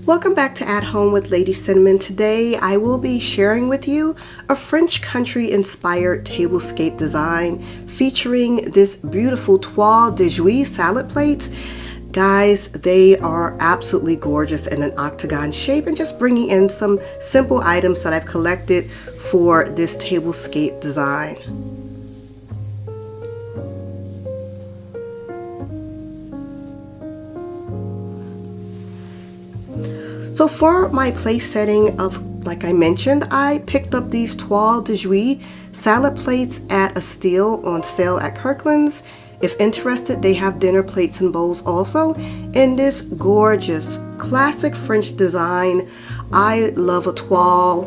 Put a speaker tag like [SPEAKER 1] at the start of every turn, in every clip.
[SPEAKER 1] Welcome back to At Home with Lady Cinnamon. Today I will be sharing with you a French country inspired tablescape design featuring this beautiful toile de jouy salad plates. Guys, they are absolutely gorgeous in an octagon shape, and just bringing in some simple items that I've collected for this tablescape design. So for my place setting like I mentioned, I picked up these toile de jouy salad plates at a steal on sale at Kirkland's. If interested, they have dinner plates and bowls also in this gorgeous classic French design. I love a toile,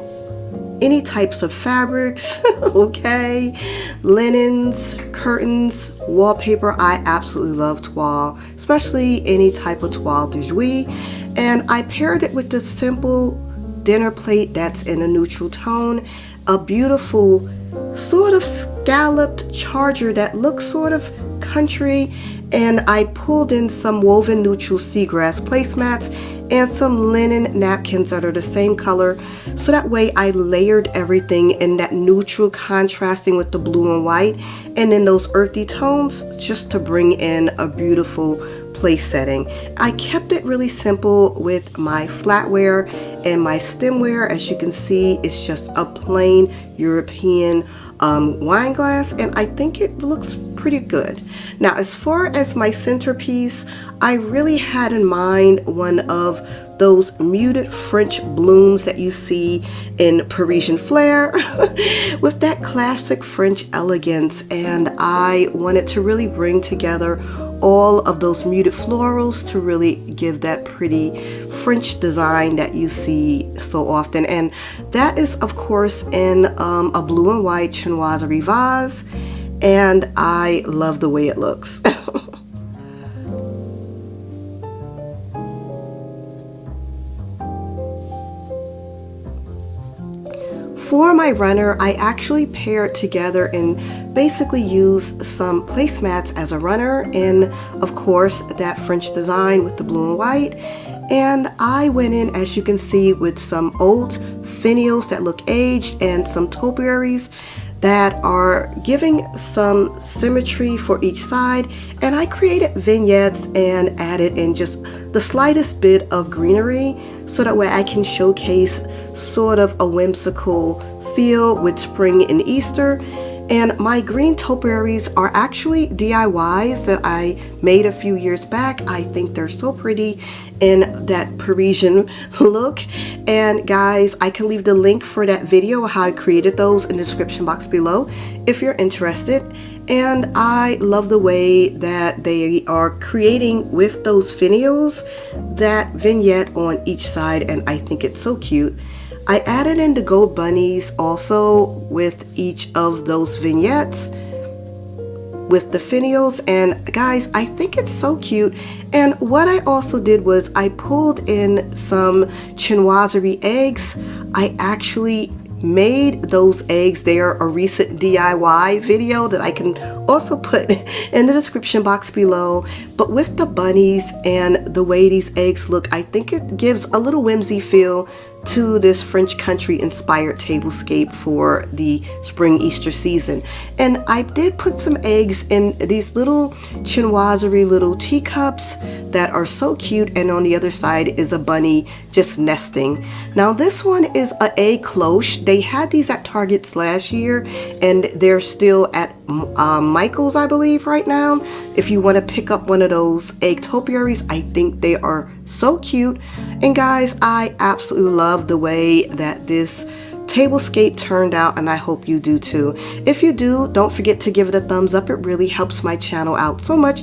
[SPEAKER 1] any types of fabrics, okay, linens, curtains, wallpaper. I absolutely love toile, especially any type of toile de jouy. And I paired it with this simple dinner plate that's in a neutral tone, a beautiful sort of scalloped charger that looks sort of country, and I pulled in some woven neutral seagrass placemats and some linen napkins that are the same color, so that way I layered everything in that neutral contrasting with the blue and white, and then those earthy tones just to bring in a beautiful place setting. I kept it really simple with my flatware and my stemware. As you can see, it's just a plain European wine glass, and I think it looks pretty good. Now, as far as my centerpiece, I really had in mind one of those muted French blooms that you see in Parisian flair with that classic French elegance, and I wanted to really bring together all of those muted florals to really give that pretty French design that you see so often. And that is of course in a blue and white chinoiserie vase, and I love the way it looks. For my runner, I actually paired together and basically used some placemats as a runner in, of course, that French design with the blue and white. And I went in, as you can see, with some old finials that look aged and some topiaries that are giving some symmetry for each side. And I created vignettes and added in just the slightest bit of greenery, so that way I can showcase sort of a whimsical feel with spring and Easter. And my green topiaries are actually DIYs that I made a few years back. I think they're so pretty in that Parisian look. And guys, I can leave the link for that video of how I created those in the description box below if you're interested. And I love the way that they are creating with those finials that vignette on each side, and I think it's so cute. I added in the gold bunnies also with each of those vignettes with the finials, and guys, I think it's so cute. And what I also did was I pulled in some chinoiserie eggs. I actually made those eggs. They are a recent DIY video that I can also put in the description box below. But with the bunnies and the way these eggs look, I think it gives a little whimsy feel to this French country inspired tablescape for the spring Easter season. And I did put some eggs in these little chinoiserie little teacups that are so cute, and on the other side is a bunny just nesting. Now this one is a egg cloche. They had these at Target's last year, and they're still at Michael's, I believe, right now. If you want to pick up one of those egg topiaries, I think they are so cute. And guys, I absolutely love the way that this tablescape turned out, and I hope you do too. If you do, don't forget to give it a thumbs up. It really helps my channel out so much,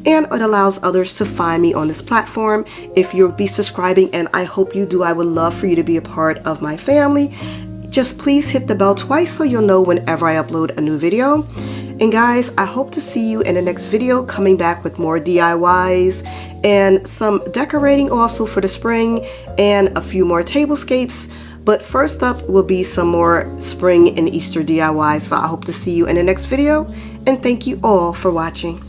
[SPEAKER 1] and it allows others to find me on this platform. If you'll be subscribing, and I hope you do, I would love for you to be a part of my family. Just please hit the bell twice so you'll know whenever I upload a new video. And guys, I hope to see you in the next video, coming back with more DIYs and some decorating also for the spring, and a few more tablescapes. But first up will be some more spring and Easter DIYs. So I hope to see you in the next video, and thank you all for watching.